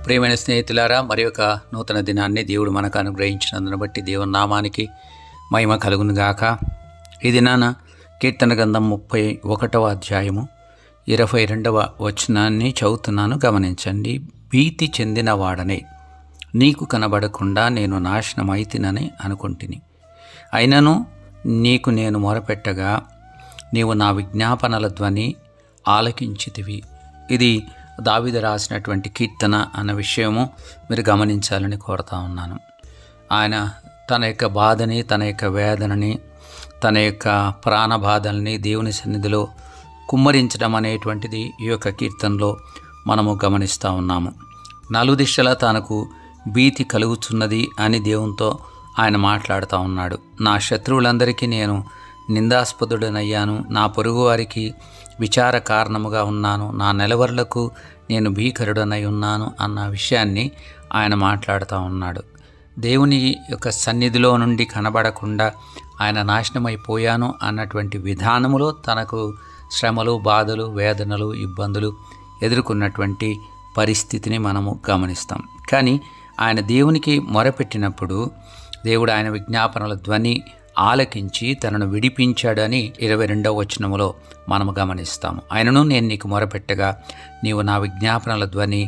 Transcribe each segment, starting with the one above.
ప్రియమైన స్నేహితులారా, మరి ఒక నూతన దినాన్ని దేవుడు మనకు అనుగ్రహించినందును బట్టి దేవుని నామానికి మహిమ కలుగును గాక. ఈ దినాన కీర్తన గ్రంథం 31వ అధ్యాయము 22వ వచనాన్ని చదువుతున్నాను, గమనించండి. భీతి చెందిన వాడనే నీకు కనబడకుండా నేను నాశనమైతినని అనుకుంటుని, అయినను నీకు నేను మొరపెట్టగా నీవు నా విజ్ఞాపనల ధ్వని ఆలకించితివి. ఇది దావీదు రాసినటువంటి కీర్తన అన్న విషయము మీరు గమనించాలని కోరుతా ఉన్నాను. ఆయన తన యొక్క బాధని, తన యొక్క వేదనని, తన యొక్క ప్రాణ బాధల్ని దేవుని సన్నిధిలో కుమ్మరించడం అనేటువంటిది ఈ యొక్క కీర్తనలో మనము గమనిస్తూ ఉన్నాము. నలుదిశలా తనకు భీతి కలుగుతున్నది అని దేవునితో ఆయన మాట్లాడుతూ ఉన్నాడు. నా శత్రువులందరికీ నేను నిందాస్పదుడనయ్యాను, నా పొరుగు వారికి విచార కారణముగా ఉన్నాను, నా నెలవర్లకు నేను భీకరుడనై ఉన్నాను అన్న విషయాన్ని ఆయన మాట్లాడుతూ ఉన్నాడు. దేవుని యొక్క సన్నిధిలో నుండి కనబడకుండా ఆయన నాశనమైపోయాను అన్నటువంటి విధానములో తనకు శ్రమలు, బాధలు, వేదనలు, ఇబ్బందులు ఎదుర్కొన్నటువంటి పరిస్థితిని మనము గమనిస్తాం. కానీ ఆయన దేవునికి మొరపెట్టినప్పుడు దేవుడు ఆయన విజ్ఞాపనల ధ్వని ఆలకించి తనను విడిపించాడని 22వ వచనములో మనము గమనిస్తాము. ఆయనను నేను నీకు మొరపెట్టగా నీవు నా విజ్ఞాపనల ధ్వని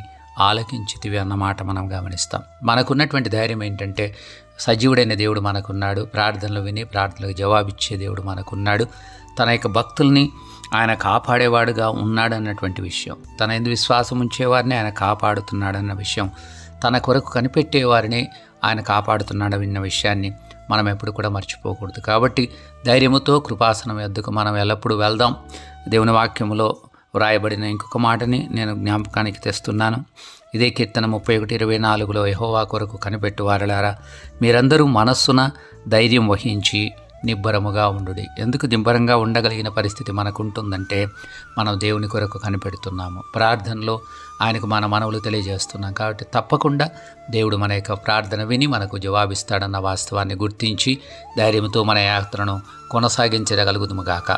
ఆలకించితివి అన్నమాట మనం గమనిస్తాం. మనకున్నటువంటి ధైర్యం ఏంటంటే సజీవుడైన దేవుడు మనకున్నాడు, ప్రార్థనలు విని ప్రార్థనలకు జవాబిచ్చే దేవుడు మనకున్నాడు, తన యొక్క భక్తుల్ని ఆయన కాపాడేవాడుగా ఉన్నాడు అన్నటువంటి విషయం, తన యందు విశ్వాసం ఉంచేవారిని ఆయన కాపాడుతున్నాడన్న విషయం, తన కొరకు కనిపెట్టేవారిని ఆయన కాపాడుతున్నాడన్న విషయాన్ని మనం ఎప్పుడు కూడా మర్చిపోకూడదు. కాబట్టి ధైర్యముతో కృపాసనం వద్దకు మనం ఎల్లప్పుడూ వెళ్దాం. దేవుని వాక్యములో వ్రాయబడిన ఇంకొక మాటని నేను జ్ఞాపకానికి తెస్తున్నాను. ఇదే కీర్తన 31:24లో యెహోవా కొరకు కనిపెట్టు వారలారా, మీరందరూ మనస్సున ధైర్యం వహించి నిబ్బరముగా ఉండుడి. ఎందుకు నిబ్బరంగా ఉండగలిగిన పరిస్థితి మనకుంటుందంటే మనం దేవుని కొరకు కనిపెడుతున్నాము, ప్రార్థనలో ఆయనకు మన మనవులు తెలియజేస్తున్నాం. కాబట్టి తప్పకుండా దేవుడు మన యొక్క ప్రార్థన విని మనకు జవాబిస్తాడన్న వాస్తవాన్ని గుర్తించి ధైర్యంతో మన యాత్రను కొనసాగించగలుగుదుము గాక.